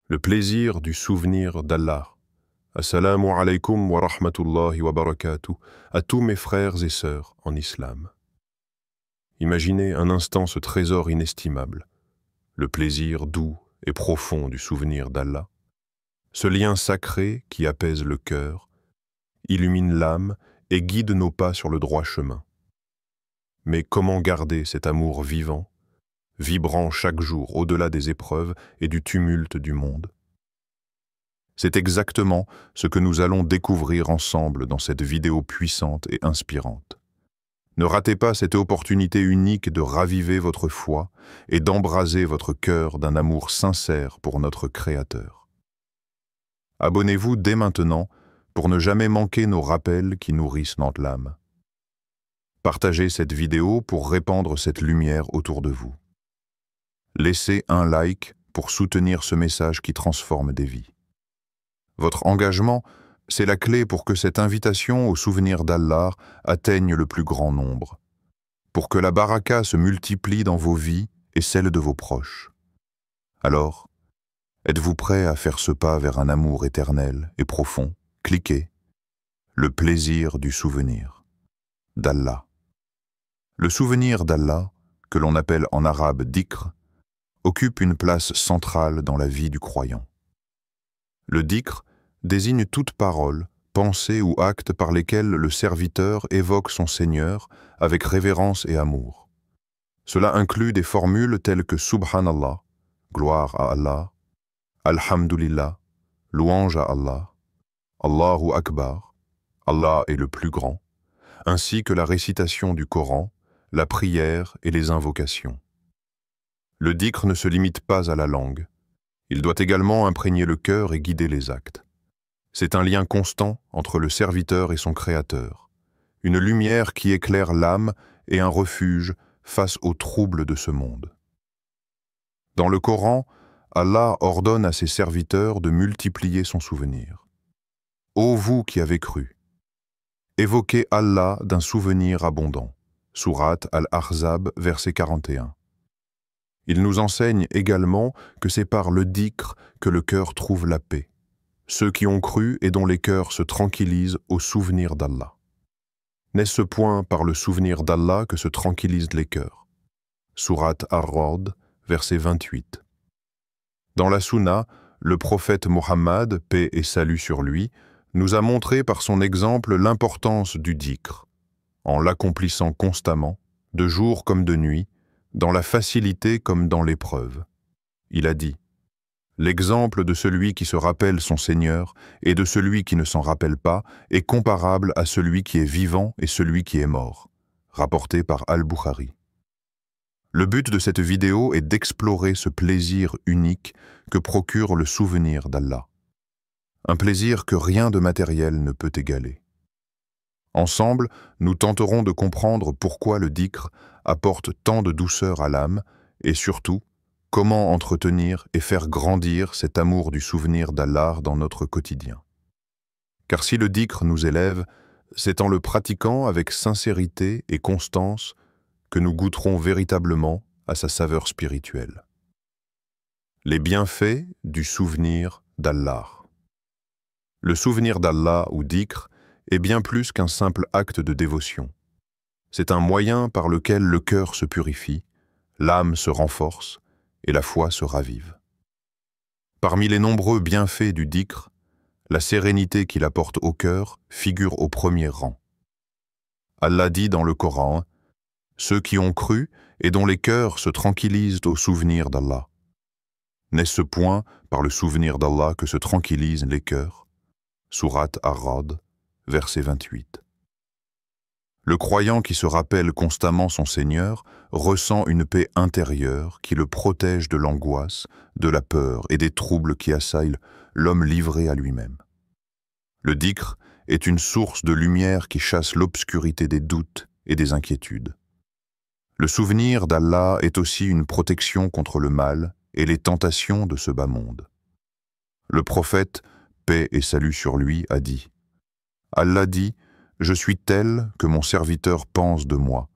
Le plaisir du souvenir d'Allah. Assalamu alaikum wa rahmatullahi wa barakatuh à tous mes frères et sœurs en islam. Imaginez un instant ce trésor inestimable, le plaisir doux et profond du souvenir d'Allah, ce lien sacré qui apaise le cœur, illumine l'âme et guide nos pas sur le droit chemin. Mais comment garder cet amour vivant, vibrant chaque jour au-delà des épreuves et du tumulte du monde? C'est exactement ce que nous allons découvrir ensemble dans cette vidéo puissante et inspirante. Ne ratez pas cette opportunité unique de raviver votre foi et d'embraser votre cœur d'un amour sincère pour notre Créateur. Abonnez-vous dès maintenant pour ne jamais manquer nos rappels qui nourrissent notre âme. Partagez cette vidéo pour répandre cette lumière autour de vous. Laissez un like pour soutenir ce message qui transforme des vies. Votre engagement, c'est la clé pour que cette invitation au souvenir d'Allah atteigne le plus grand nombre, pour que la baraka se multiplie dans vos vies et celle de vos proches. Alors, êtes-vous prêt à faire ce pas vers un amour éternel et profond? Cliquez. Le plaisir du souvenir d'Allah. Le souvenir d'Allah, que l'on appelle en arabe dhikr, occupe une place centrale dans la vie du croyant. Le dhikr désigne toute parole, pensée ou acte par lesquels le serviteur évoque son Seigneur avec révérence et amour. Cela inclut des formules telles que Subhanallah, gloire à Allah, Alhamdulillah, louange à Allah, Allahu Akbar, Allah est le plus grand, ainsi que la récitation du Coran, la prière et les invocations. Le dhikr ne se limite pas à la langue. Il doit également imprégner le cœur et guider les actes. C'est un lien constant entre le serviteur et son Créateur, une lumière qui éclaire l'âme et un refuge face aux troubles de ce monde. Dans le Coran, Allah ordonne à ses serviteurs de multiplier son souvenir. Ô vous qui avez cru, évoquez Allah d'un souvenir abondant. Sourate Al-Ahzab, verset 41. Il nous enseigne également que c'est par le dhikr que le cœur trouve la paix. Ceux qui ont cru et dont les cœurs se tranquillisent au souvenir d'Allah. N'est-ce ce point par le souvenir d'Allah que se tranquillisent les cœurs? Sourate Ar-Ra'd, verset 28. Dans la Sunna, le prophète Mohammed, paix et salut sur lui, nous a montré par son exemple l'importance du dhikr, en l'accomplissant constamment, de jour comme de nuit, dans la facilité comme dans l'épreuve. Il a dit: l'exemple de celui qui se rappelle son Seigneur et de celui qui ne s'en rappelle pas est comparable à celui qui est vivant et celui qui est mort, rapporté par Al-Bukhari. Le but de cette vidéo est d'explorer ce plaisir unique que procure le souvenir d'Allah. Un plaisir que rien de matériel ne peut égaler. Ensemble, nous tenterons de comprendre pourquoi le dhikr apporte tant de douceur à l'âme et surtout, comment entretenir et faire grandir cet amour du souvenir d'Allah dans notre quotidien. Car si le dhikr nous élève, c'est en le pratiquant avec sincérité et constance que nous goûterons véritablement à sa saveur spirituelle. Les bienfaits du souvenir d'Allah. Le souvenir d'Allah ou dhikr est bien plus qu'un simple acte de dévotion. C'est un moyen par lequel le cœur se purifie, l'âme se renforce et la foi se ravive. Parmi les nombreux bienfaits du dhikr, la sérénité qu'il apporte au cœur figure au premier rang. Allah dit dans le Coran: « Ceux qui ont cru et dont les cœurs se tranquillisent au souvenir d'Allah. » N'est-ce ce point par le souvenir d'Allah que se tranquillisent les cœurs? Sourate Ar-Ra'd, verset 28. Le croyant qui se rappelle constamment son Seigneur ressent une paix intérieure qui le protège de l'angoisse, de la peur et des troubles qui assaillent l'homme livré à lui-même. Le dhikr est une source de lumière qui chasse l'obscurité des doutes et des inquiétudes. Le souvenir d'Allah est aussi une protection contre le mal et les tentations de ce bas monde. Le prophète, paix et salut sur lui, a dit: Allah dit: je suis tel que mon serviteur pense de moi,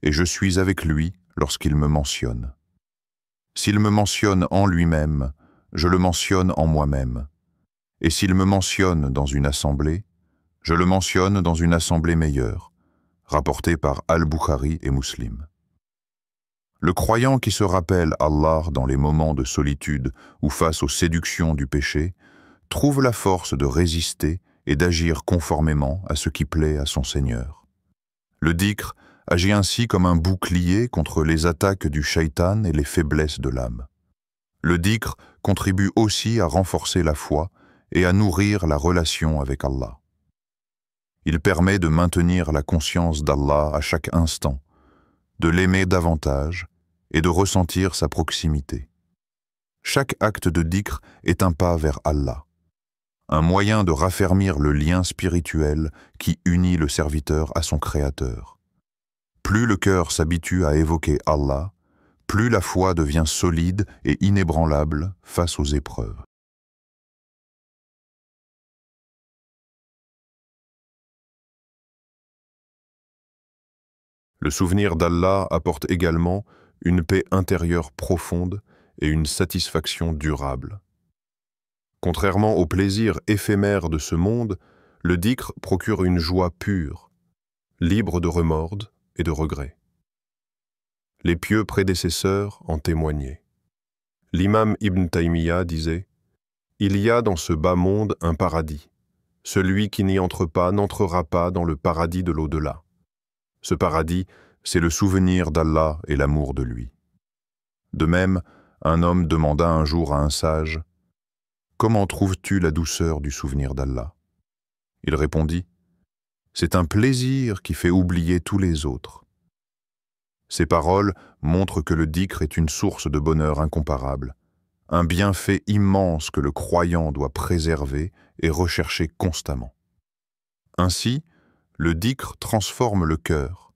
et je suis avec lui lorsqu'il me mentionne. S'il me mentionne en lui-même, je le mentionne en moi-même. Et s'il me mentionne dans une assemblée, je le mentionne dans une assemblée meilleure, rapporté par Al-Bukhari et Muslim. Le croyant qui se rappelle Allah dans les moments de solitude ou face aux séductions du péché, trouve la force de résister et d'agir conformément à ce qui plaît à son Seigneur. Le dhikr agit ainsi comme un bouclier contre les attaques du shaitan et les faiblesses de l'âme. Le dhikr contribue aussi à renforcer la foi et à nourrir la relation avec Allah. Il permet de maintenir la conscience d'Allah à chaque instant, de l'aimer davantage et de ressentir sa proximité. Chaque acte de dhikr est un pas vers Allah, un moyen de raffermir le lien spirituel qui unit le serviteur à son Créateur. Plus le cœur s'habitue à évoquer Allah, plus la foi devient solide et inébranlable face aux épreuves. Le souvenir d'Allah apporte également une paix intérieure profonde et une satisfaction durable. Contrairement aux plaisirs éphémères de ce monde, le dhikr procure une joie pure, libre de remords et de regrets. Les pieux prédécesseurs en témoignaient. L'imam Ibn Taymiyyah disait « Il y a dans ce bas monde un paradis. Celui qui n'y entre pas n'entrera pas dans le paradis de l'au-delà. Ce paradis, c'est le souvenir d'Allah et l'amour de lui. » De même, un homme demanda un jour à un sage « Comment trouves-tu la douceur du souvenir d'Allah » Il répondit « C'est un plaisir qui fait oublier tous les autres. » Ces paroles montrent que le dhikr est une source de bonheur incomparable, un bienfait immense que le croyant doit préserver et rechercher constamment. Ainsi, le dhikr transforme le cœur,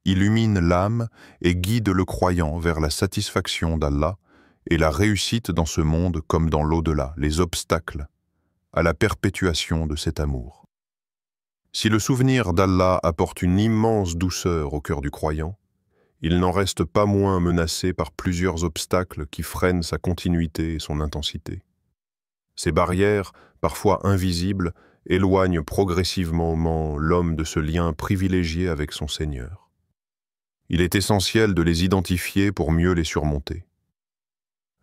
illumine l'âme et guide le croyant vers la satisfaction d'Allah et la réussite dans ce monde comme dans l'au-delà, les obstacles, à la perpétuation de cet amour. Si le souvenir d'Allah apporte une immense douceur au cœur du croyant, il n'en reste pas moins menacé par plusieurs obstacles qui freinent sa continuité et son intensité. Ces barrières, parfois invisibles, éloignent progressivement l'homme de ce lien privilégié avec son Seigneur. Il est essentiel de les identifier pour mieux les surmonter.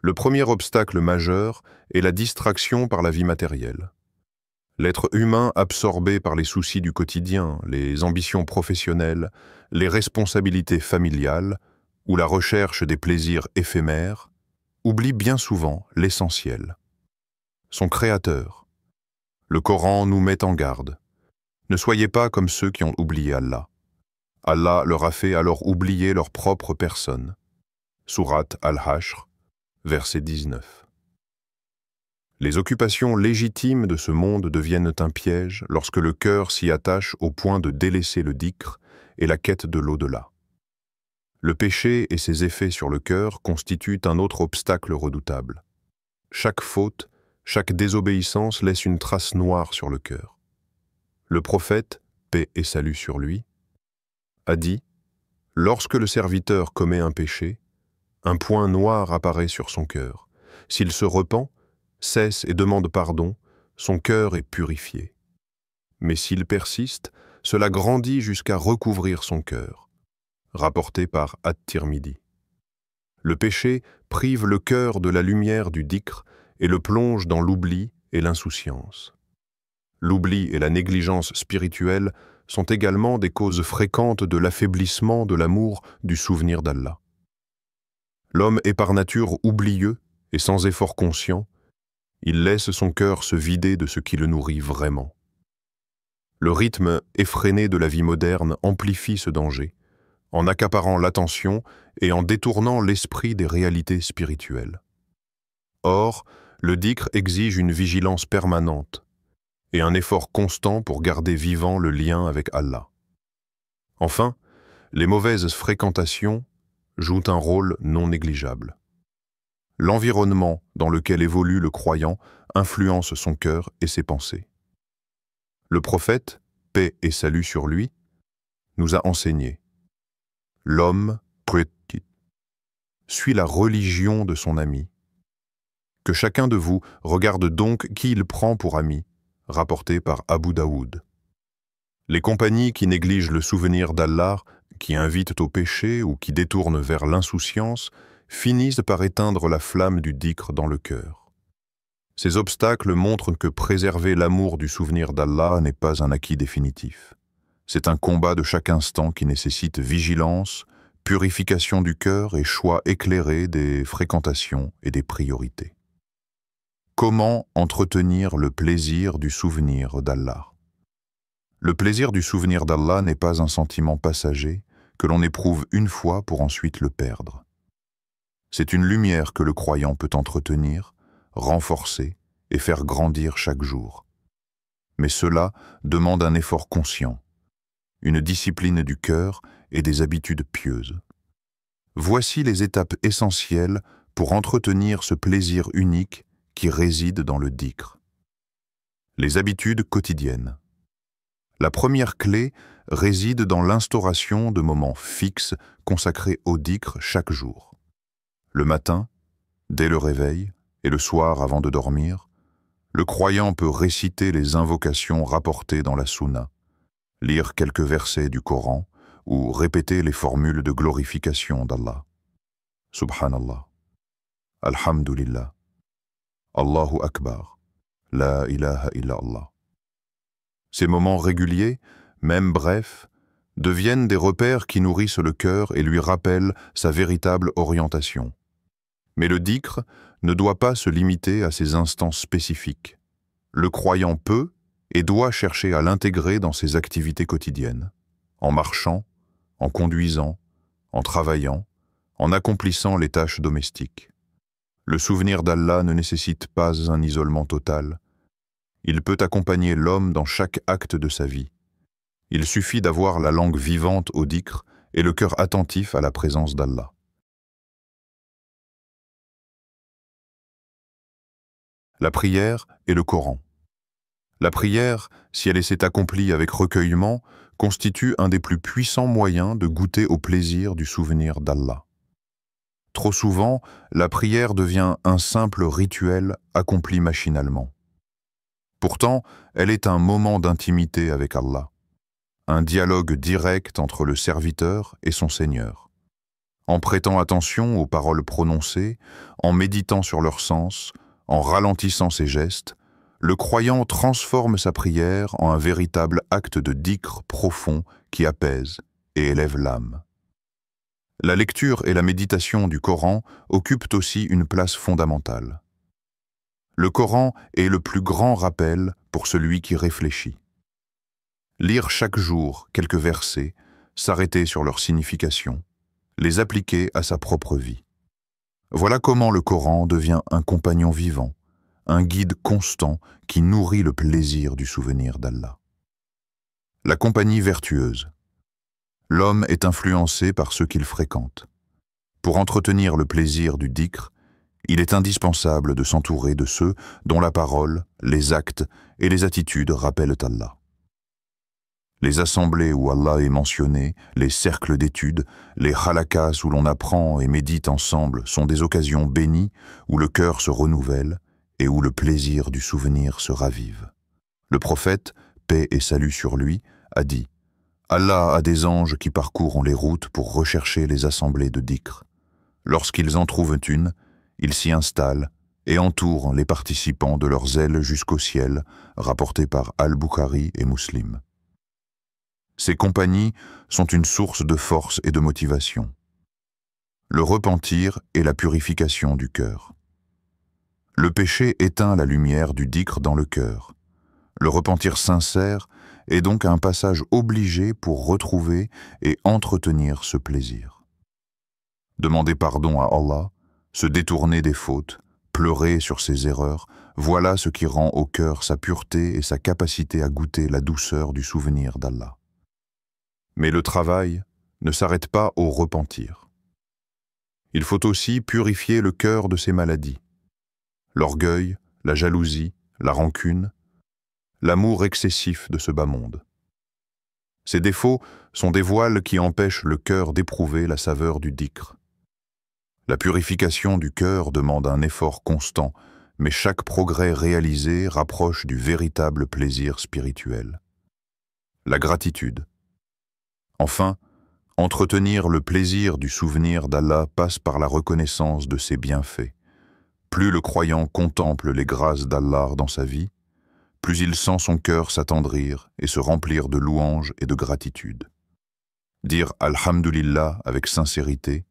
Le premier obstacle majeur est la distraction par la vie matérielle. L'être humain absorbé par les soucis du quotidien, les ambitions professionnelles, les responsabilités familiales ou la recherche des plaisirs éphémères, oublie bien souvent l'essentiel. Son Créateur. Le Coran nous met en garde. Ne soyez pas comme ceux qui ont oublié Allah. Allah leur a fait alors oublier leur propre personne. Sourate Al-Hashr, verset 19. Les occupations légitimes de ce monde deviennent un piège lorsque le cœur s'y attache au point de délaisser le dhikr et la quête de l'au-delà. Le péché et ses effets sur le cœur constituent un autre obstacle redoutable. Chaque faute, chaque désobéissance laisse une trace noire sur le cœur. Le prophète, paix et salut sur lui, a dit « Lorsque le serviteur commet un péché, un point noir apparaît sur son cœur. S'il se repent, cesse et demande pardon, son cœur est purifié. Mais s'il persiste, cela grandit jusqu'à recouvrir son cœur. » Rapporté par At-Tirmidhi. Le péché prive le cœur de la lumière du dhikr et le plonge dans l'oubli et l'insouciance. L'oubli et la négligence spirituelle sont également des causes fréquentes de l'affaiblissement de l'amour du souvenir d'Allah. L'homme est par nature oublieux et sans effort conscient, il laisse son cœur se vider de ce qui le nourrit vraiment. Le rythme effréné de la vie moderne amplifie ce danger, en accaparant l'attention et en détournant l'esprit des réalités spirituelles. Or, le dhikr exige une vigilance permanente et un effort constant pour garder vivant le lien avec Allah. Enfin, les mauvaises fréquentations jouent un rôle non négligeable. L'environnement dans lequel évolue le croyant influence son cœur et ses pensées. Le prophète, paix et salut sur lui, nous a enseigné « L'homme suit la religion de son ami. que chacun de vous regarde donc qui il prend pour ami, rapporté par Abu Daoud. Les compagnies qui négligent le souvenir d'Allah, qui invitent au péché ou qui détournent vers l'insouciance, finissent par éteindre la flamme du dhikr dans le cœur. Ces obstacles montrent que préserver l'amour du souvenir d'Allah n'est pas un acquis définitif. C'est un combat de chaque instant qui nécessite vigilance, purification du cœur et choix éclairé des fréquentations et des priorités. Comment entretenir le plaisir du souvenir d'Allah? Le plaisir du souvenir d'Allah n'est pas un sentiment passager que l'on éprouve une fois pour ensuite le perdre. C'est une lumière que le croyant peut entretenir, renforcer et faire grandir chaque jour. Mais cela demande un effort conscient, une discipline du cœur et des habitudes pieuses. Voici les étapes essentielles pour entretenir ce plaisir unique qui réside dans le dhikr. Les habitudes quotidiennes. La première clé réside dans l'instauration de moments fixes consacrés au dhikr chaque jour. Le matin, dès le réveil, et le soir avant de dormir, le croyant peut réciter les invocations rapportées dans la Sunna, lire quelques versets du Coran ou répéter les formules de glorification d'Allah. Subhanallah, Alhamdulillah, Allahu Akbar, La ilaha illallah. Ces moments réguliers, même brefs, deviennent des repères qui nourrissent le cœur et lui rappellent sa véritable orientation. Mais le dhikr ne doit pas se limiter à ces instants spécifiques. Le croyant peut et doit chercher à l'intégrer dans ses activités quotidiennes, en marchant, en conduisant, en travaillant, en accomplissant les tâches domestiques. Le souvenir d'Allah ne nécessite pas un isolement total. Il peut accompagner l'homme dans chaque acte de sa vie. Il suffit d'avoir la langue vivante au dhikr et le cœur attentif à la présence d'Allah. La prière et le Coran. La prière, si elle s'est accomplie avec recueillement, constitue un des plus puissants moyens de goûter au plaisir du souvenir d'Allah. Trop souvent, la prière devient un simple rituel accompli machinalement. Pourtant, elle est un moment d'intimité avec Allah, un dialogue direct entre le serviteur et son Seigneur. En prêtant attention aux paroles prononcées, en méditant sur leur sens, en ralentissant ses gestes, le croyant transforme sa prière en un véritable acte de dhikr profond qui apaise et élève l'âme. La lecture et la méditation du Coran occupent aussi une place fondamentale. Le Coran est le plus grand rappel pour celui qui réfléchit. Lire chaque jour quelques versets, s'arrêter sur leur signification, les appliquer à sa propre vie. Voilà comment le Coran devient un compagnon vivant, un guide constant qui nourrit le plaisir du souvenir d'Allah. La compagnie vertueuse. L'homme est influencé par ceux qu'il fréquente. Pour entretenir le plaisir du dhikr, il est indispensable de s'entourer de ceux dont la parole, les actes et les attitudes rappellent Allah. Les assemblées où Allah est mentionné, les cercles d'études, les halakas où l'on apprend et médite ensemble sont des occasions bénies où le cœur se renouvelle et où le plaisir du souvenir se ravive. Le prophète, paix et salut sur lui, a dit « Allah a des anges qui parcourent les routes pour rechercher les assemblées de dhikr. Lorsqu'ils en trouvent une, ils s'y installent et entourent les participants de leurs ailes jusqu'au ciel, rapporté par Al-Bukhari et Muslim. Ces compagnies sont une source de force et de motivation. Le repentir est la purification du cœur. Le péché éteint la lumière du dhikr dans le cœur. Le repentir sincère est donc un passage obligé pour retrouver et entretenir ce plaisir. Demander pardon à Allah, se détourner des fautes, pleurer sur ses erreurs, voilà ce qui rend au cœur sa pureté et sa capacité à goûter la douceur du souvenir d'Allah. Mais le travail ne s'arrête pas au repentir. Il faut aussi purifier le cœur de ses maladies. L'orgueil, la jalousie, la rancune, l'amour excessif de ce bas monde. Ces défauts sont des voiles qui empêchent le cœur d'éprouver la saveur du dhikr. La purification du cœur demande un effort constant, mais chaque progrès réalisé rapproche du véritable plaisir spirituel. La gratitude. Enfin, entretenir le plaisir du souvenir d'Allah passe par la reconnaissance de ses bienfaits. Plus le croyant contemple les grâces d'Allah dans sa vie, plus il sent son cœur s'attendrir et se remplir de louanges et de gratitude. Dire Alhamdulillah avec sincérité,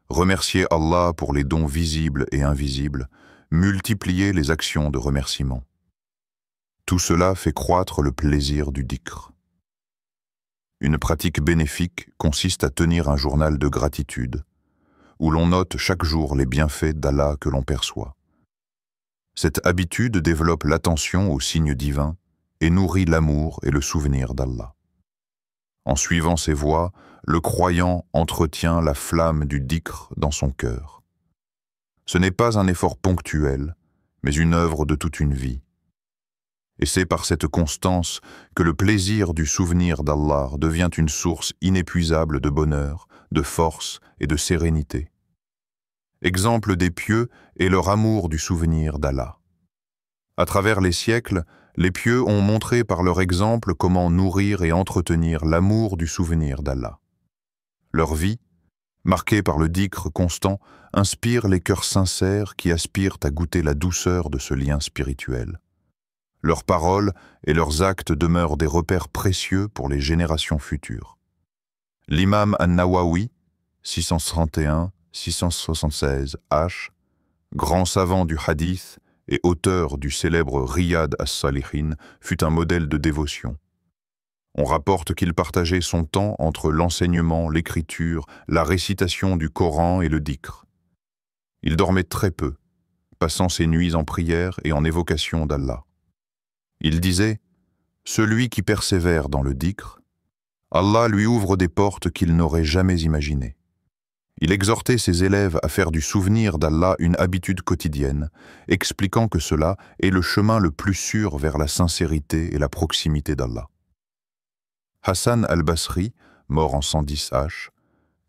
remercier Allah pour les dons visibles et invisibles, multiplier les actions de remerciement. Tout cela fait croître le plaisir du dhikr. Une pratique bénéfique consiste à tenir un journal de gratitude, où l'on note chaque jour les bienfaits d'Allah que l'on perçoit. Cette habitude développe l'attention aux signes divins et nourrit l'amour et le souvenir d'Allah. En suivant ces voies, le croyant entretient la flamme du dhikr dans son cœur. Ce n'est pas un effort ponctuel, mais une œuvre de toute une vie. Et c'est par cette constance que le plaisir du souvenir d'Allah devient une source inépuisable de bonheur, de force et de sérénité. Exemple des pieux est leur amour du souvenir d'Allah. À travers les siècles, les pieux ont montré par leur exemple comment nourrir et entretenir l'amour du souvenir d'Allah. Leur vie, marquée par le dhikr constant, inspire les cœurs sincères qui aspirent à goûter la douceur de ce lien spirituel. Leurs paroles et leurs actes demeurent des repères précieux pour les générations futures. L'imam An-Nawawi, 631-676 H, grand savant du hadith et auteur du célèbre Riyad as-Salihin, fut un modèle de dévotion. On rapporte qu'il partageait son temps entre l'enseignement, l'écriture, la récitation du Coran et le dhikr. Il dormait très peu, passant ses nuits en prière et en évocation d'Allah. Il disait « Celui qui persévère dans le dhikr, Allah lui ouvre des portes qu'il n'aurait jamais imaginées. » Il exhortait ses élèves à faire du souvenir d'Allah une habitude quotidienne, expliquant que cela est le chemin le plus sûr vers la sincérité et la proximité d'Allah. Hassan al-Basri, mort en 110 H,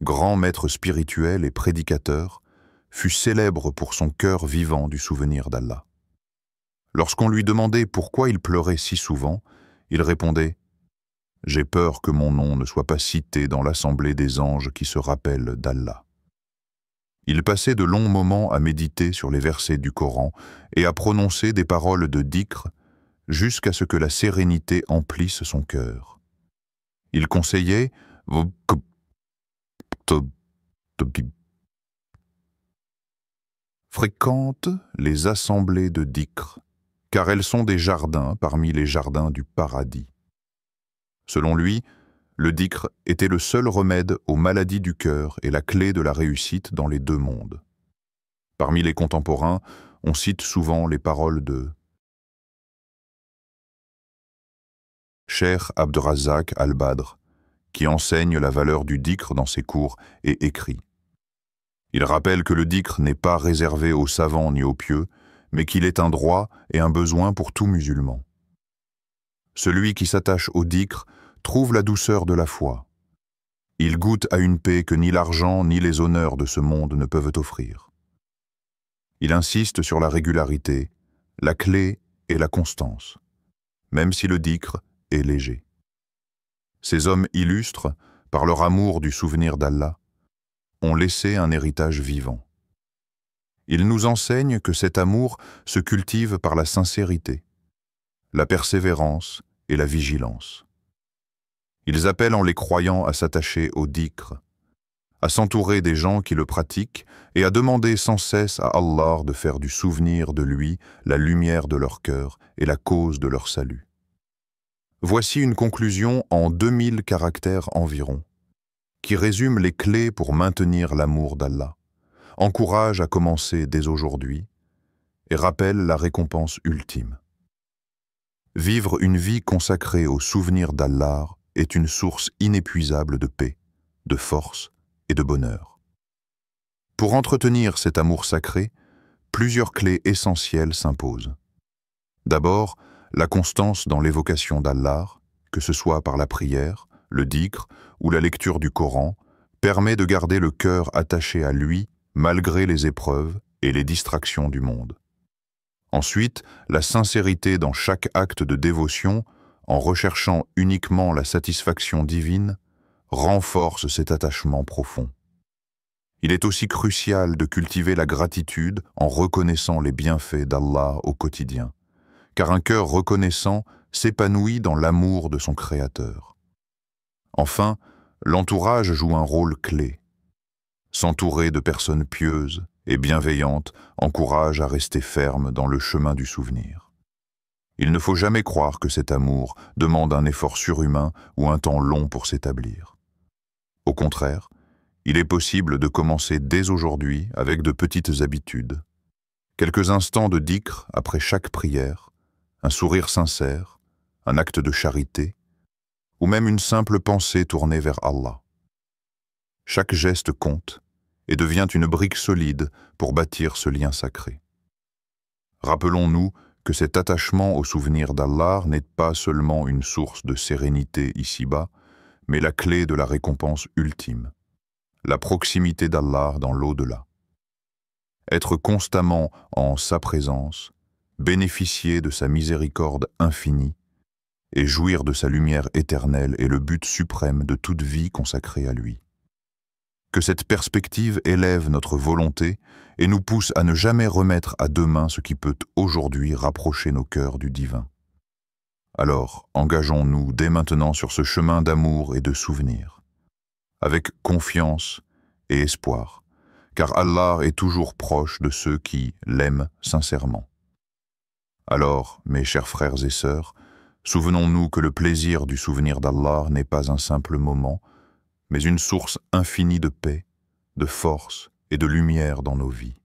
grand maître spirituel et prédicateur, fut célèbre pour son cœur vivant du souvenir d'Allah. Lorsqu'on lui demandait pourquoi il pleurait si souvent, il répondait « J'ai peur que mon nom ne soit pas cité dans l'assemblée des anges qui se rappellent d'Allah. » Il passait de longs moments à méditer sur les versets du Coran et à prononcer des paroles de dhikr jusqu'à ce que la sérénité emplisse son cœur. Il conseillait « Fréquente les assemblées de dhikr, car elles sont des jardins parmi les jardins du paradis. » Selon lui, le dhikr était le seul remède aux maladies du cœur et la clé de la réussite dans les deux mondes. Parmi les contemporains, on cite souvent les paroles de Cheikh Abdrazak al-Badr, qui enseigne la valeur du dhikr dans ses cours et écrit. Il rappelle que le dhikr n'est pas réservé aux savants ni aux pieux, mais qu'il est un droit et un besoin pour tout musulman. Celui qui s'attache au dhikr trouve la douceur de la foi. Il goûte à une paix que ni l'argent ni les honneurs de ce monde ne peuvent offrir. Il insiste sur la régularité, la clé et la constance, même si le dhikr est léger. Ces hommes illustres, par leur amour du souvenir d'Allah, ont laissé un héritage vivant. Ils nous enseignent que cet amour se cultive par la sincérité, la persévérance et la vigilance. Ils appellent en les croyants à s'attacher au dhikr, à s'entourer des gens qui le pratiquent et à demander sans cesse à Allah de faire du souvenir de lui la lumière de leur cœur et la cause de leur salut. Voici une conclusion en 2000 caractères environ, qui résume les clés pour maintenir l'amour d'Allah, encourage à commencer dès aujourd'hui et rappelle la récompense ultime. Vivre une vie consacrée au souvenir d'Allah est une source inépuisable de paix, de force et de bonheur. Pour entretenir cet amour sacré, plusieurs clés essentielles s'imposent. D'abord, la constance dans l'évocation d'Allah, que ce soit par la prière, le dhikr ou la lecture du Coran, permet de garder le cœur attaché à lui malgré les épreuves et les distractions du monde. Ensuite, la sincérité dans chaque acte de dévotion, en recherchant uniquement la satisfaction divine, renforce cet attachement profond. Il est aussi crucial de cultiver la gratitude en reconnaissant les bienfaits d'Allah au quotidien, car un cœur reconnaissant s'épanouit dans l'amour de son Créateur. Enfin, l'entourage joue un rôle clé. S'entourer de personnes pieuses et bienveillantes encourage à rester ferme dans le chemin du souvenir. Il ne faut jamais croire que cet amour demande un effort surhumain ou un temps long pour s'établir. Au contraire, il est possible de commencer dès aujourd'hui avec de petites habitudes. Quelques instants de dhikr après chaque prière, un sourire sincère, un acte de charité, ou même une simple pensée tournée vers Allah. Chaque geste compte et devient une brique solide pour bâtir ce lien sacré. Rappelons-nous que cet attachement au souvenir d'Allah n'est pas seulement une source de sérénité ici-bas, mais la clé de la récompense ultime, la proximité d'Allah dans l'au-delà. Être constamment en sa présence, bénéficier de sa miséricorde infinie et jouir de sa lumière éternelle est le but suprême de toute vie consacrée à lui. Que cette perspective élève notre volonté et nous pousse à ne jamais remettre à demain ce qui peut aujourd'hui rapprocher nos cœurs du divin. Alors, engageons-nous dès maintenant sur ce chemin d'amour et de souvenir, avec confiance et espoir, car Allah est toujours proche de ceux qui l'aiment sincèrement. Alors, mes chers frères et sœurs, souvenons-nous que le plaisir du souvenir d'Allah n'est pas un simple moment, mais une source infinie de paix, de force et de lumière dans nos vies.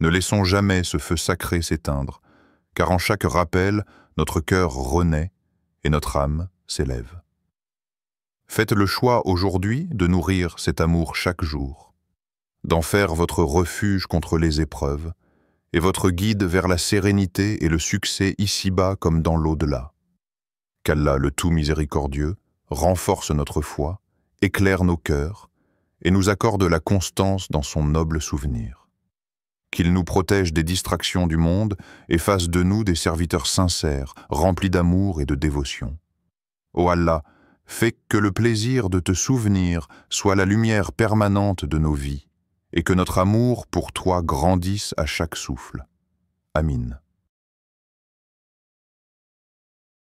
Ne laissons jamais ce feu sacré s'éteindre, car en chaque rappel, notre cœur renaît et notre âme s'élève. Faites le choix aujourd'hui de nourrir cet amour chaque jour, d'en faire votre refuge contre les épreuves et votre guide vers la sérénité et le succès ici-bas comme dans l'au-delà. Qu'Allah, le tout miséricordieux, renforce notre foi, éclaire nos cœurs et nous accorde la constance dans son noble souvenir. Qu'il nous protège des distractions du monde et fasse de nous des serviteurs sincères, remplis d'amour et de dévotion. Ô Allah, fais que le plaisir de te souvenir soit la lumière permanente de nos vies et que notre amour pour toi grandisse à chaque souffle. Amin.